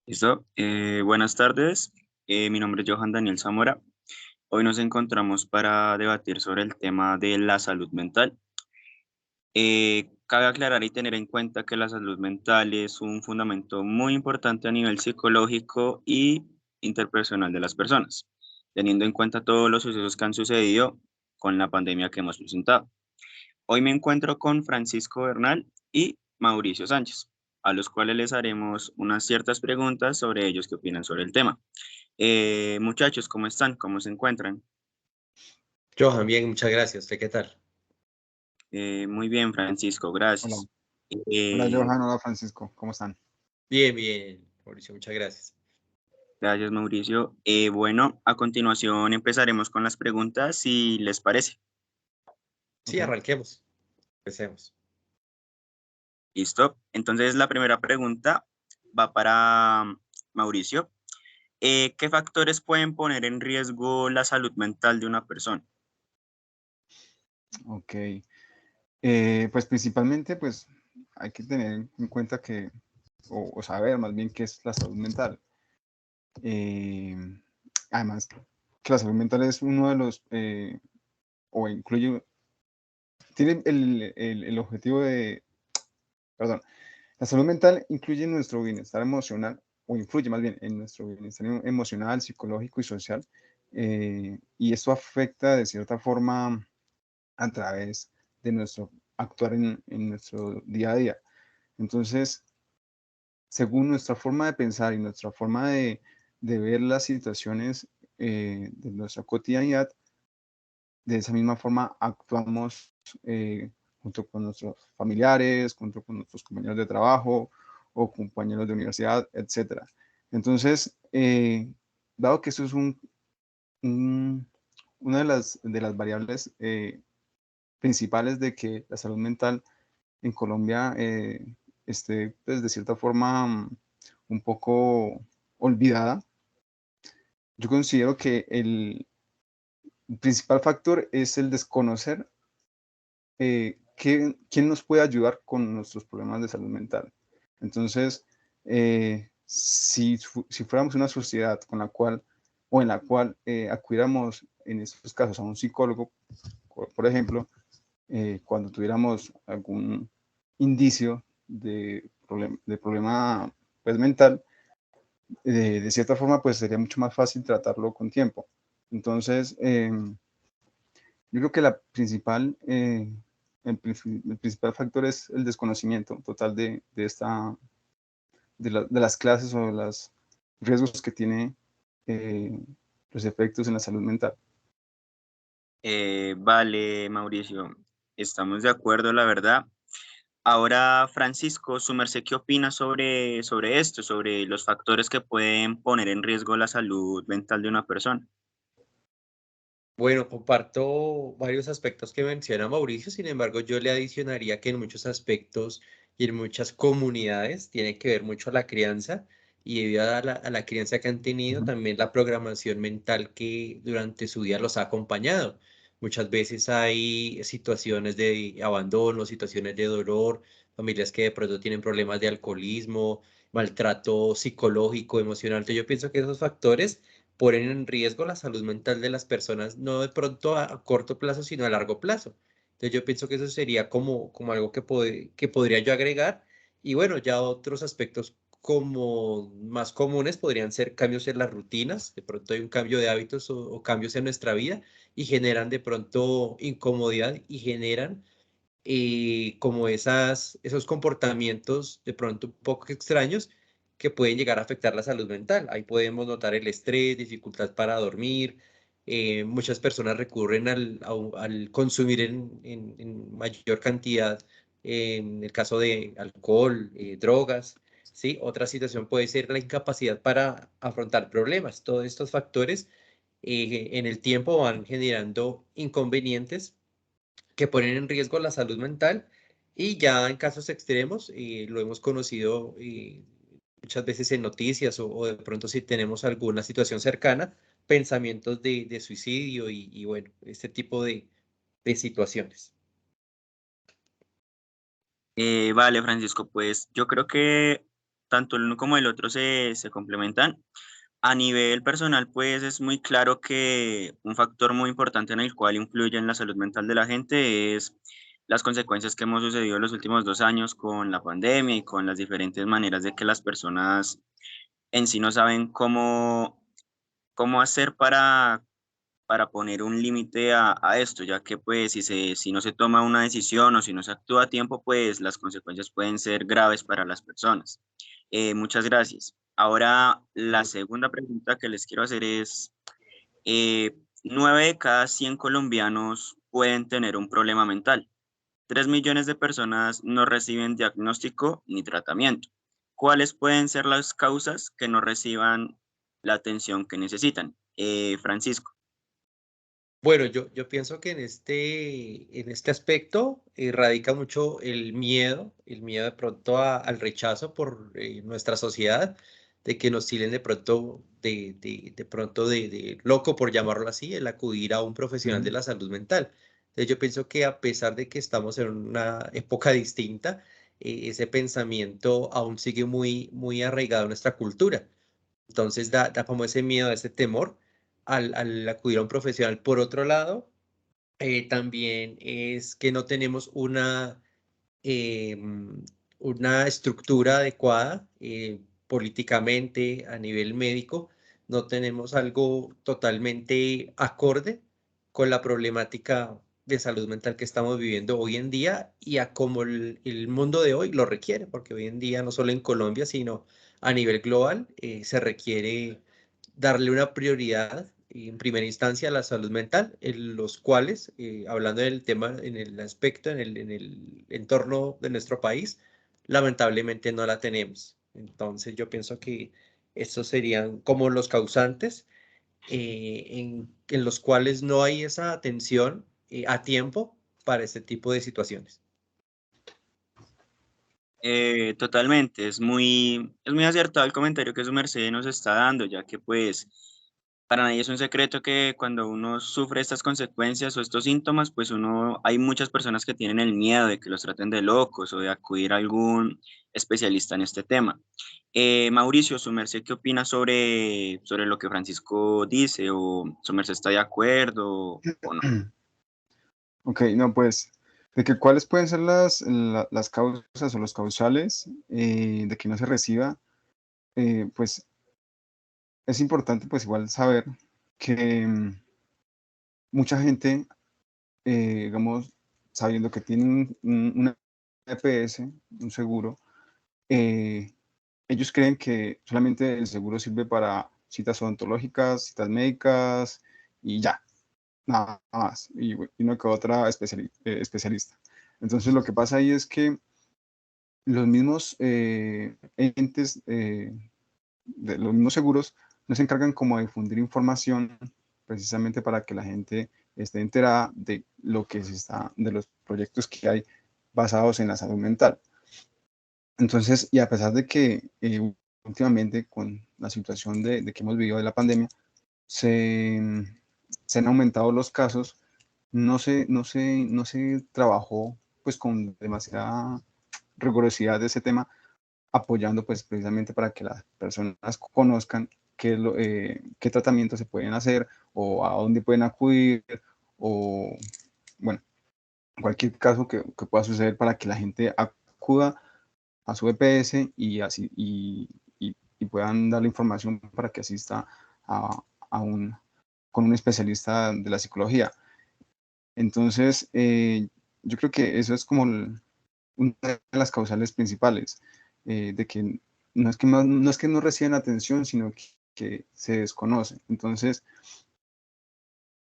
Listo. Buenas tardes. Mi nombre es Johan Daniel Zamora. Hoy nos encontramos para debatir sobre el tema de la salud mental. Cabe aclarar y tener en cuenta que la salud mental es un fundamento muy importante a nivel psicológico y interpersonal de las personas, teniendo en cuenta todos los sucesos que han sucedido con la pandemia que hemos presentado. Hoy me encuentro con Francisco Bernal y Mauricio Sánchez, a los cuales les haremos unas ciertas preguntas sobre ellos qué opinan sobre el tema. Muchachos, ¿cómo están? ¿Cómo se encuentran? Johan, bien, muchas gracias. ¿Usted qué tal? Muy bien, Francisco, Hola, gracias. hola Eh, Johan, hola Francisco, ¿cómo están? Bien, bien, Mauricio, muchas gracias. Gracias, Mauricio. Bueno, a continuación empezaremos con las preguntas, si les parece. Sí, Ok. arranquemos. Empecemos. ¿Listo? Entonces, la primera pregunta va para Mauricio. ¿Qué factores pueden poner en riesgo la salud mental de una persona? Ok, pues principalmente pues hay que tener en cuenta que, o saber más bien qué es la salud mental. Eh, Además, que la salud mental es uno de los, o incluye, tiene el objetivo de, perdón, la salud mental incluye nuestro bienestar emocional, o influye más bien en nuestro bienestar emocional, psicológico y social, y esto afecta de cierta forma a través de nuestro actuar en nuestro día a día. Entonces, según nuestra forma de pensar y nuestra forma de ver las situaciones de nuestra cotidianidad, de esa misma forma actuamos junto con nuestros familiares, junto con nuestros compañeros de trabajo o compañeros de universidad, etcétera. Entonces, dado que eso es una de las variables principales de que la salud mental en Colombia esté, pues, de cierta forma, un poco olvidada, yo considero que el principal factor es el desconocer quién nos puede ayudar con nuestros problemas de salud mental. Entonces, si fuéramos una sociedad con la cual, o en la cual acudiéramos en estos casos a un psicólogo, por ejemplo, cuando tuviéramos algún indicio de problema pues, mental, de cierta forma, pues sería mucho más fácil tratarlo con tiempo. Entonces, yo creo que el principal factor es el desconocimiento total de las clases o de los riesgos que tiene eh, los efectos en la salud mental. Vale, Mauricio, estamos de acuerdo, la verdad. Ahora, Francisco, su merced, ¿qué opina sobre esto, sobre los factores que pueden poner en riesgo la salud mental de una persona? Bueno, comparto varios aspectos que menciona Mauricio, sin embargo, yo le adicionaría que en muchos aspectos y en muchas comunidades tiene que ver mucho la crianza y debido a la crianza que han tenido, Ujú. también la programación mental que durante su día los ha acompañado. Muchas veces hay situaciones de abandono, situaciones de dolor, familias que de pronto tienen problemas de alcoholismo, maltrato psicológico, emocional. Entonces, yo pienso que esos factores ponen en riesgo la salud mental de las personas, no de pronto a corto plazo, sino a largo plazo. Entonces yo pienso que eso sería como algo que podría yo agregar. Y bueno, ya otros aspectos como más comunes podrían ser cambios en las rutinas, de pronto hay un cambio de hábitos o cambios en nuestra vida y generan de pronto incomodidad y generan como esos comportamientos de pronto un poco extraños que pueden llegar a afectar la salud mental. Ahí podemos notar el estrés, dificultad para dormir. Muchas personas recurren al consumir en mayor cantidad, en el caso de alcohol, drogas. ¿Sí? Otra situación puede ser la incapacidad para afrontar problemas. Todos estos factores en el tiempo van generando inconvenientes que ponen en riesgo la salud mental y ya en casos extremos, lo hemos conocido muchas veces en noticias o de pronto si tenemos alguna situación cercana, pensamientos de suicidio y bueno, este tipo de situaciones. Vale, Francisco, pues yo creo que tanto el uno como el otro se complementan. A nivel personal, pues es muy claro que un factor muy importante en el cual influye en la salud mental de la gente es las consecuencias que hemos sucedido en los últimos 2 años con la pandemia y con las diferentes maneras de que las personas en sí no saben cómo hacer para poner un límite a esto, ya que pues si no se toma una decisión o si no se actúa a tiempo, pues las consecuencias pueden ser graves para las personas. Muchas gracias. Ahora, la segunda pregunta que les quiero hacer es, 9 de cada 100 colombianos pueden tener un problema mental. 3 millones de personas no reciben diagnóstico ni tratamiento. ¿Cuáles pueden ser las causas que no reciban la atención que necesitan? Francisco. Bueno, yo pienso que en este aspecto radica mucho el miedo de pronto al rechazo por nuestra sociedad, de que nos tilden de pronto, de pronto de loco, por llamarlo así, el acudir a un profesional de Ujú. la salud mental. Entonces yo pienso que a pesar de que estamos en una época distinta, ese pensamiento aún sigue muy arraigado en nuestra cultura. Entonces da como ese miedo, ese temor al acudir a un profesional. Por otro lado, también es que no tenemos una estructura adecuada políticamente a nivel médico, no tenemos algo totalmente acorde con la problemática de salud mental que estamos viviendo hoy en día y a como el mundo de hoy lo requiere, porque hoy en día no solo en Colombia, sino a nivel global se requiere darle una prioridad en primera instancia a la salud mental, en los cuales, hablando del tema, en el aspecto, en el entorno de nuestro país, lamentablemente no la tenemos. Entonces yo pienso que estos serían como los causantes en los cuales no hay esa atención a tiempo para este tipo de situaciones. Totalmente, es muy acertado el comentario que su merced nos está dando, ya que pues para nadie es un secreto que cuando uno sufre estas consecuencias o estos síntomas, pues hay muchas personas que tienen el miedo de que los traten de locos o de acudir a algún especialista en este tema. Mauricio, su merced, ¿qué opina sobre lo que Francisco dice? ¿O su merced está de acuerdo o no? Ok, no, pues, de que cuáles pueden ser las causas o los causales de que no se reciba, pues es importante pues igual saber que mucha gente, digamos, sabiendo que tienen una EPS, un seguro, eh, ellos creen que solamente el seguro sirve para citas odontológicas, citas médicas y ya, nada más, y no que otra especialista. Entonces lo que pasa ahí es que los mismos entes de los mismos seguros no se encargan como de difundir información precisamente para que la gente esté enterada de lo que de los proyectos que hay basados en la salud mental. Entonces, y a pesar de que últimamente con la situación de que hemos vivido de la pandemia, se, se han aumentado los casos, no se trabajó pues con demasiada rigurosidad de ese tema, apoyando pues precisamente para que las personas conozcan qué tratamientos se pueden hacer o a dónde pueden acudir o, bueno, cualquier caso que pueda suceder para que la gente acuda a su EPS y así y puedan darle información para que asista a, con un especialista de la psicología. Entonces, yo creo que eso es como una de las causales principales, de que no reciben atención, sino que se desconoce. Entonces,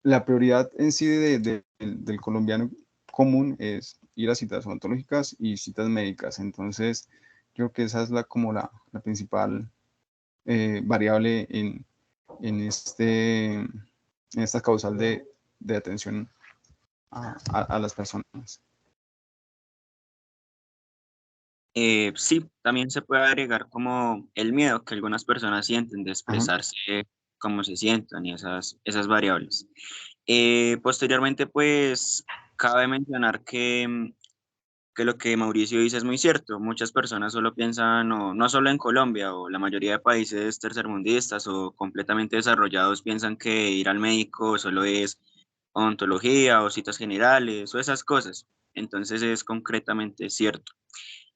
la prioridad en sí del colombiano común es ir a citas odontológicas y citas médicas. Entonces, yo creo que esa es como la principal variable en esta causal de atención a las personas. Sí, también se puede agregar como el miedo que algunas personas sienten de Ajá. expresarse cómo se sientan y esas variables. Posteriormente, pues, cabe mencionar que que lo que Mauricio dice es muy cierto. Muchas personas solo piensan, o no solo en Colombia, o la mayoría de países tercermundistas o completamente desarrollados piensan que ir al médico solo es odontología o citas generales o esas cosas. Entonces es concretamente cierto.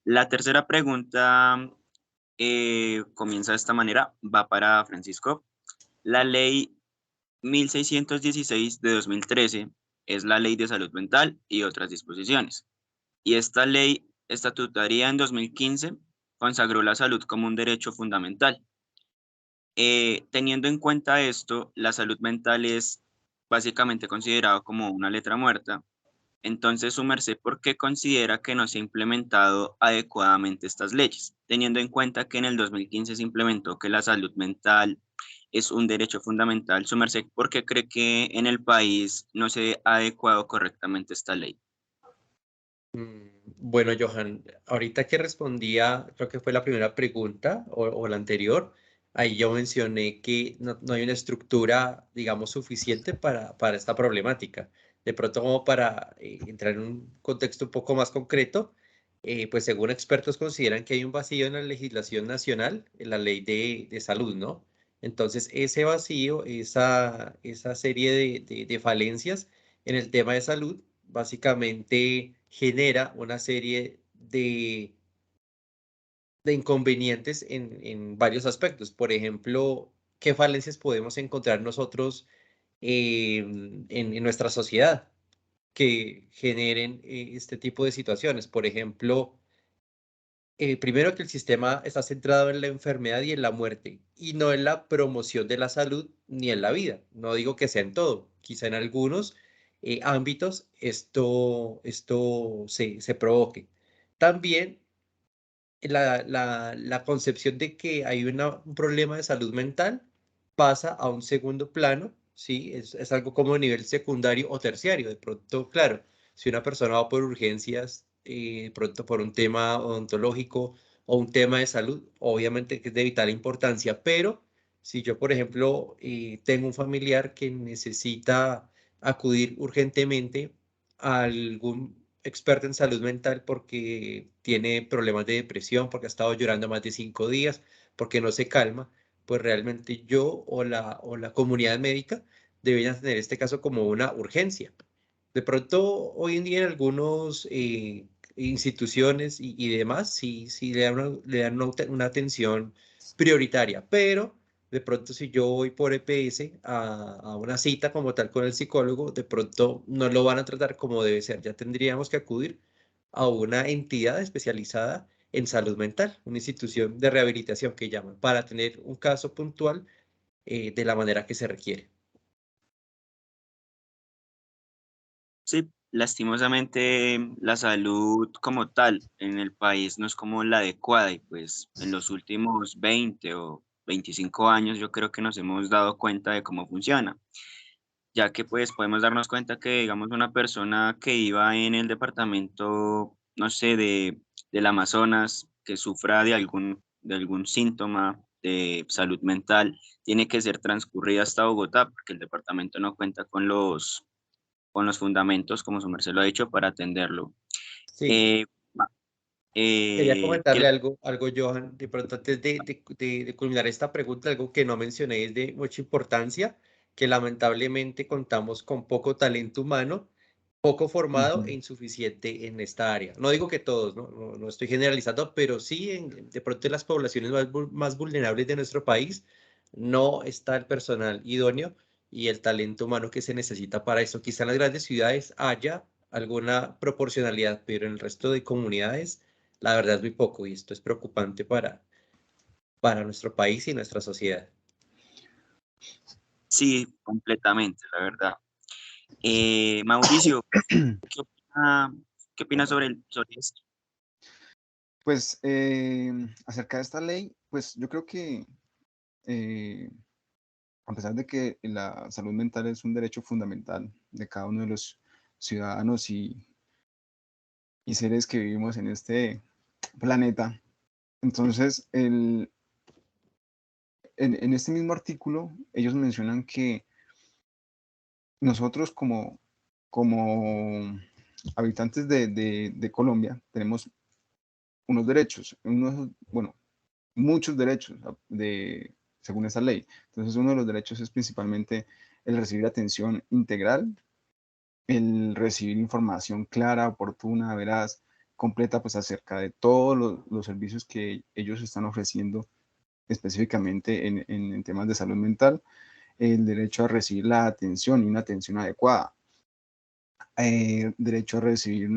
La tercera pregunta comienza de esta manera, va para Francisco. La ley 1616 de 2013 es la Ley de Salud Mental y otras disposiciones. Y esta ley estatutaria en 2015 consagró la salud como un derecho fundamental. Teniendo en cuenta esto, la salud mental es básicamente considerado como una letra muerta. Entonces, su merced, ¿por qué considera que no se ha implementado adecuadamente estas leyes? Teniendo en cuenta que en el 2015 se implementó que la salud mental es un derecho fundamental, su merced, ¿por qué cree que en el país no se ha adecuado correctamente esta ley? Bueno, Johan, ahorita que respondía, creo que fue la primera pregunta o la anterior, ahí yo mencioné que no hay una estructura, digamos, suficiente para esta problemática. De pronto, como para entrar en un contexto un poco más concreto, pues según expertos consideran que hay un vacío en la legislación nacional, en la ley de salud, ¿no? Entonces, ese vacío, esa serie de falencias en el tema de salud, básicamente genera una serie de inconvenientes en varios aspectos. Por ejemplo, ¿qué falencias podemos encontrar nosotros en nuestra sociedad que generen este tipo de situaciones? Por ejemplo, primero que el sistema está centrado en la enfermedad y en la muerte, y no en la promoción de la salud ni en la vida. No digo que sea en todo, quizá en algunos ámbitos esto se provoque. También la concepción de que hay un problema de salud mental pasa a un segundo plano, ¿sí? Es algo como nivel secundario o terciario. De pronto, claro, si una persona va por urgencias, de pronto por un tema odontológico o un tema de salud, obviamente que es de vital importancia, pero si yo, por ejemplo, tengo un familiar que necesita acudir urgentemente a algún experto en salud mental porque tiene problemas de depresión, porque ha estado llorando más de 5 días, porque no se calma, pues realmente yo o la comunidad médica deberían tener este caso como una urgencia. De pronto, hoy en día en algunos instituciones y demás, sí le dan una atención prioritaria, pero de pronto si yo voy por EPS a una cita como tal con el psicólogo, de pronto no lo van a tratar como debe ser. Ya tendríamos que acudir a una entidad especializada en salud mental, una institución de rehabilitación que llaman, para tener un caso puntual de la manera que se requiere. Sí, lastimosamente la salud como tal en el país no es como la adecuada y pues en los últimos 20 o 25 años yo creo que nos hemos dado cuenta de cómo funciona, ya que pues podemos darnos cuenta que digamos una persona que iba en el departamento, no sé, del Amazonas, que sufra de algún síntoma de salud mental, tiene que ser transcurrida hasta Bogotá porque el departamento no cuenta con los fundamentos, como su merced lo ha dicho, para atenderlo. Sí, Eh, quería ¿Qué comentarle algo, Johan, de pronto antes de culminar esta pregunta, algo que no mencioné es de mucha importancia, que lamentablemente contamos con poco talento humano, poco formado e Ujú. insuficiente en esta área. No digo que todos, no estoy generalizando, pero sí de pronto en las poblaciones más vulnerables de nuestro país no está el personal idóneo y el talento humano que se necesita para eso. Quizá en las grandes ciudades haya alguna proporcionalidad, pero en el resto de comunidades la verdad es muy poco y esto es preocupante para nuestro país y nuestra sociedad. Sí, completamente, la verdad. Mauricio, ¿qué opina, qué opina sobre esto? Pues acerca de esta ley, pues yo creo que eh, a pesar de que la salud mental es un derecho fundamental de cada uno de los ciudadanos y seres que vivimos en este planeta, entonces en este mismo artículo ellos mencionan que nosotros como habitantes de Colombia tenemos unos derechos, bueno, muchos derechos según esa ley. Entonces, uno de los derechos es principalmente el recibir atención integral, el recibir información clara, oportuna, veraz, completa, pues acerca de todos los servicios que ellos están ofreciendo específicamente en temas de salud mental, el derecho a recibir la atención y una atención adecuada, derecho a recibir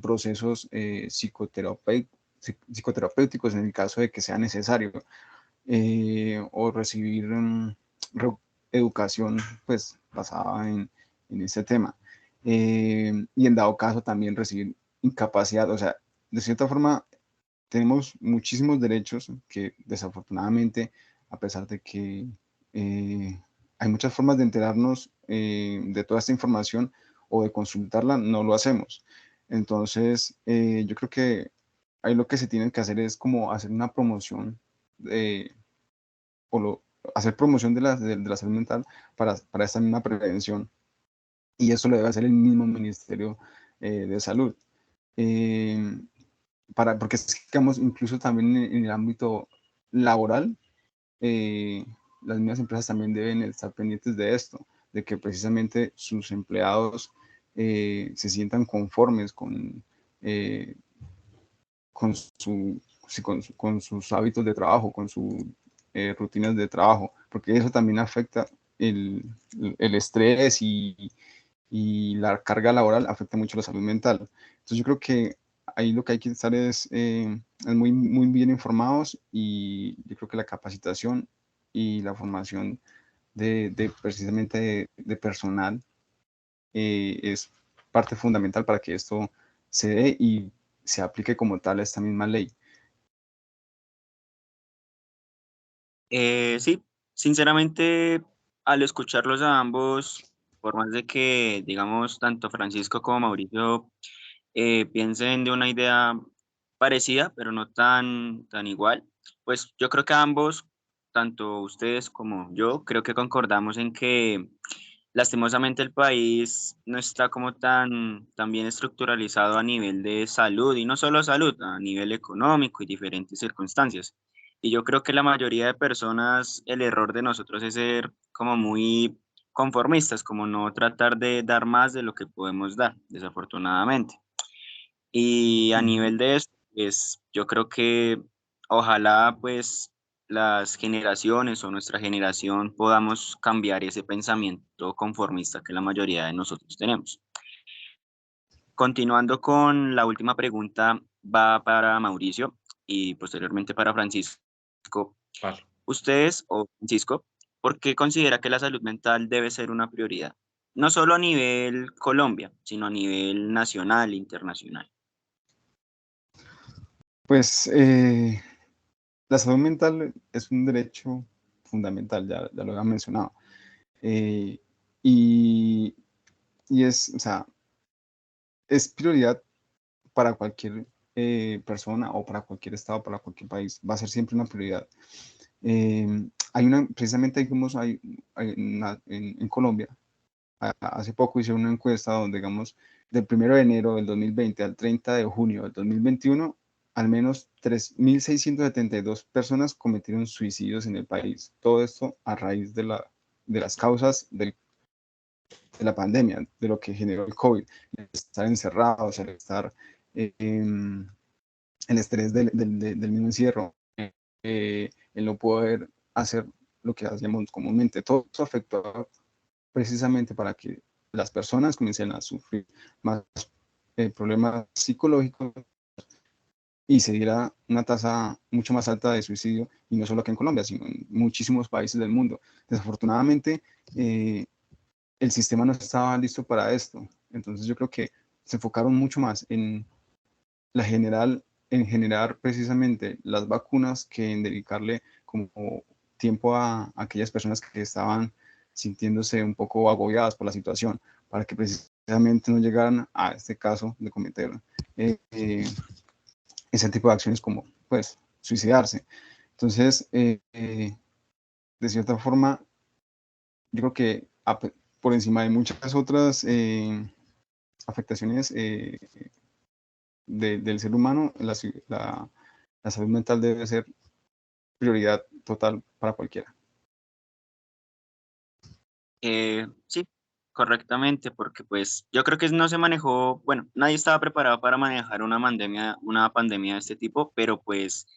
procesos psicoterapéuticos en el caso de que sea necesario, o recibir educación pues basada en este tema, y en dado caso también recibir incapacidad. O sea, de cierta forma tenemos muchísimos derechos que desafortunadamente, a pesar de que hay muchas formas de enterarnos de toda esta información o de consultarla, no lo hacemos. Entonces, yo creo que ahí lo que se tiene que hacer es como hacer una promoción, hacer promoción de la salud mental para esta misma prevención, y eso lo debe hacer el mismo Ministerio de Salud. Porque es que, digamos, incluso también en el ámbito laboral, las mismas empresas también deben estar pendientes de esto, de que precisamente sus empleados se sientan conformes con, su, con sus hábitos de trabajo, con sus rutinas de trabajo, porque eso también afecta el estrés y la carga laboral, afecta mucho la salud mental. Entonces yo creo que ahí lo que hay que estar es muy, muy bien informados, y yo creo que la capacitación y la formación precisamente de personal es parte fundamental para que esto se dé y se aplique como tal a esta misma ley. Sí, sinceramente, al escucharlos a ambos, por más de que, digamos, tanto Francisco como Mauricio piensen de una idea parecida, pero no tan igual, pues yo creo que ambos, tanto ustedes como yo, creo que concordamos en que lastimosamente el país no está como tan bien estructuralizado a nivel de salud, y no solo salud, a nivel económico y diferentes circunstancias. Y yo creo que la mayoría de personas, el error de nosotros es ser como muy conformistas, como no tratar de dar más de lo que podemos dar, desafortunadamente. Y a nivel de esto, pues yo creo que ojalá pues las generaciones o nuestra generación podamos cambiar ese pensamiento conformista que la mayoría de nosotros tenemos. Continuando con la última pregunta, va para Mauricio y posteriormente para Francisco. Vale. Ustedes, o Francisco, ¿por qué considera que la salud mental debe ser una prioridad? No solo a nivel Colombia, sino a nivel nacional e internacional. Pues la salud mental es un derecho fundamental, ya lo había mencionado. Y es, o sea, es prioridad para cualquier persona, o para cualquier estado, para cualquier país. Va a ser siempre una prioridad. Precisamente en Colombia, hace poco hice una encuesta donde, digamos, del 1 de enero del 2020 al 30 de junio del 2021, al menos 3.672 personas cometieron suicidios en el país. Todo esto a raíz de las causas de la pandemia, de lo que generó el COVID, el estar encerrados, el estar el estrés del mismo encierro, el no poder hacer lo que hacíamos comúnmente. Todo eso afectó precisamente para que las personas comiencen a sufrir más problemas psicológicos, y se diera una tasa mucho más alta de suicidio, y no solo aquí en Colombia, sino en muchísimos países del mundo. Desafortunadamente, el sistema no estaba listo para esto. Entonces yo creo que se enfocaron mucho más en generar precisamente las vacunas, que en dedicarle como tiempo a aquellas personas que estaban sintiéndose un poco agobiadas por la situación, para que precisamente no llegaran a este caso de cometer ese tipo de acciones, como pues suicidarse. Entonces, de cierta forma, yo creo que por encima de muchas otras afectaciones del ser humano, la salud mental debe ser prioridad total para cualquiera. Sí, correctamente, porque pues yo creo que no se manejó, bueno, nadie estaba preparado para manejar una pandemia de este tipo, pero pues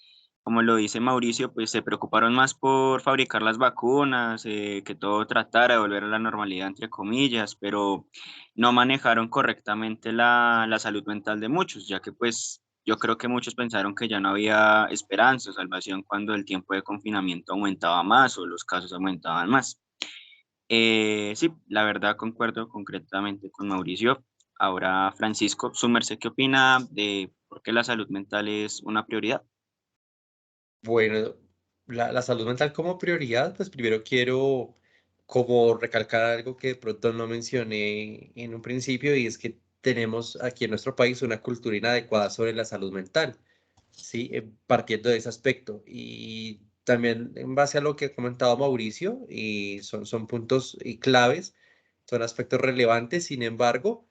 como lo dice Mauricio, pues se preocuparon más por fabricar las vacunas, que todo tratara de volver a la normalidad, entre comillas, pero no manejaron correctamente la salud mental de muchos, ya que pues yo creo que muchos pensaron que ya no había esperanza o salvación cuando el tiempo de confinamiento aumentaba más o los casos aumentaban más. Sí, la verdad concuerdo concretamente con Mauricio. Ahora, Francisco, ¿su merced qué opina de por qué la salud mental es una prioridad? Bueno, la salud mental como prioridad, pues primero quiero como recalcar algo que de pronto no mencioné en un principio y es que tenemos aquí en nuestro país una cultura inadecuada sobre la salud mental, ¿sí? Partiendo de ese aspecto. Y también en base a lo que ha comentado Mauricio, y son puntos claves, son aspectos relevantes, sin embargo,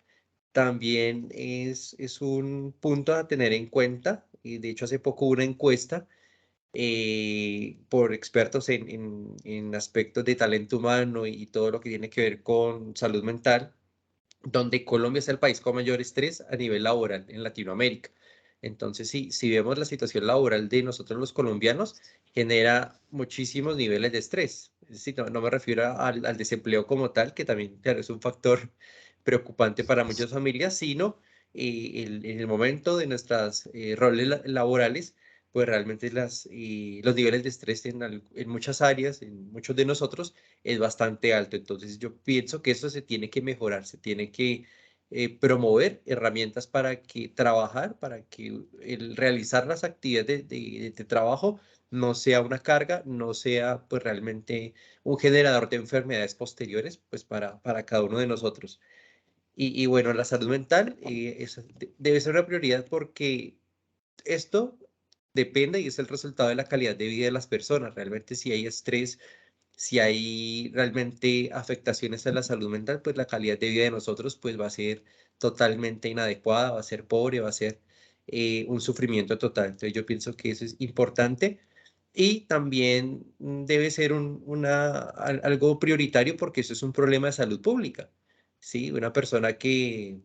también es un punto a tener en cuenta, y de hecho hace poco hubo una encuesta por expertos en aspectos de talento humano y todo lo que tiene que ver con salud mental, donde Colombia es el país con mayor estrés a nivel laboral en Latinoamérica. Entonces, sí, si vemos la situación laboral de nosotros los colombianos, genera muchísimos niveles de estrés. Es decir, no me refiero al desempleo como tal, que también claro, es un factor preocupante para muchas familias, sino en el momento de nuestras roles laborales, pues realmente los niveles de estrés en muchas áreas, en muchos de nosotros, es bastante alto. Entonces yo pienso que eso se tiene que mejorar, se tiene que promover herramientas para que trabajar, para que el realizar las actividades de trabajo no sea una carga, no sea pues realmente un generador de enfermedades posteriores pues para cada uno de nosotros. Y bueno, la salud mental debe ser una prioridad porque esto depende y es el resultado de la calidad de vida de las personas. Realmente si hay estrés, si hay realmente afectaciones a la salud mental, pues la calidad de vida de nosotros pues va a ser totalmente inadecuada, va a ser pobre, va a ser un sufrimiento total. Entonces yo pienso que eso es importante y también debe ser algo prioritario porque eso es un problema de salud pública. ¿Sí? Una persona que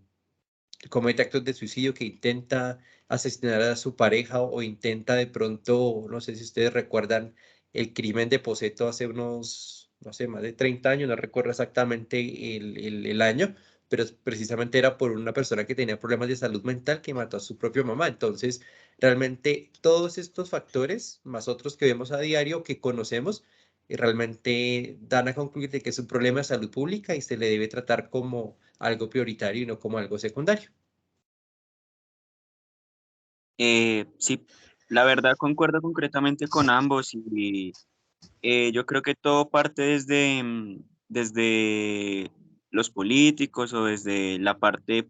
comete actos de suicidio, que intenta asesinar a su pareja o intenta de pronto, no sé si ustedes recuerdan el crimen de Poseto hace unos, no sé, más de 30 años, no recuerdo exactamente el año, pero precisamente era por una persona que tenía problemas de salud mental que mató a su propia mamá. Entonces, realmente todos estos factores, más otros que vemos a diario, que conocemos, realmente dan a concluir de que es un problema de salud pública y se le debe tratar como algo prioritario y no como algo secundario. Sí, la verdad concuerdo concretamente con ambos y yo creo que todo parte desde los políticos o desde la parte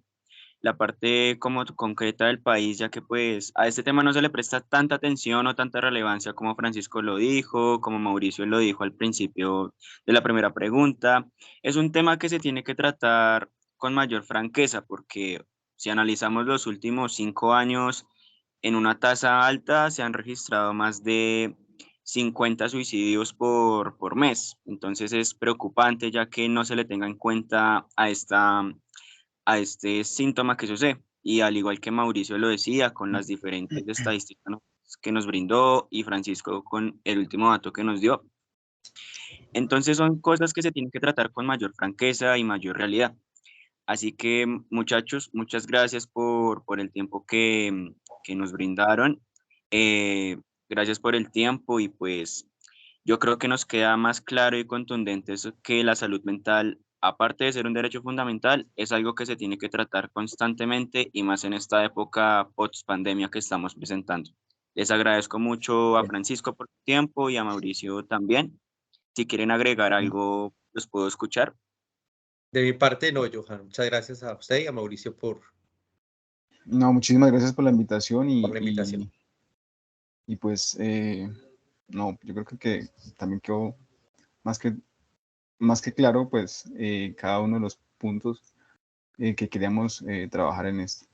como concreta del país, ya que pues a este tema no se le presta tanta atención o tanta relevancia como Francisco lo dijo, como Mauricio lo dijo al principio de la primera pregunta. Es un tema que se tiene que tratar con mayor franqueza porque si analizamos los últimos 5 años, en una tasa alta se han registrado más de 50 suicidios por mes. Entonces es preocupante ya que no se le tenga en cuenta a este síntoma que sucede. Y al igual que Mauricio lo decía, con las diferentes estadísticas que nos brindó y Francisco con el último dato que nos dio. Entonces son cosas que se tienen que tratar con mayor franqueza y mayor realidad. Así que muchachos, muchas gracias por el tiempo que nos brindaron. Gracias por el tiempo y pues yo creo que nos queda más claro y contundente eso, que la salud mental, aparte de ser un derecho fundamental, es algo que se tiene que tratar constantemente y más en esta época post pandemia que estamos presentando. Les agradezco mucho a Francisco por su tiempo y a Mauricio también. Si quieren agregar algo, los puedo escuchar. De mi parte, no, Johan. Muchas gracias a usted y a Mauricio No, muchísimas gracias por la invitación por la invitación. y pues, no, yo creo que también quedó más que, más que claro, pues, cada uno de los puntos que queríamos trabajar en esto.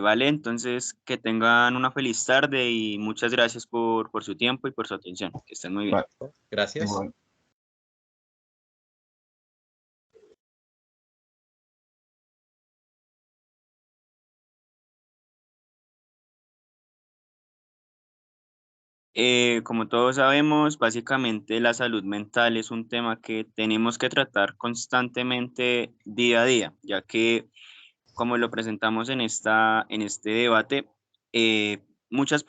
Vale, entonces que tengan una feliz tarde y muchas gracias por su tiempo y por su atención. Que estén muy bien. Vale, Gracias. igual. Como todos sabemos, básicamente la salud mental es un tema que tenemos que tratar constantemente día a día, ya que, como lo presentamos en este debate, muchas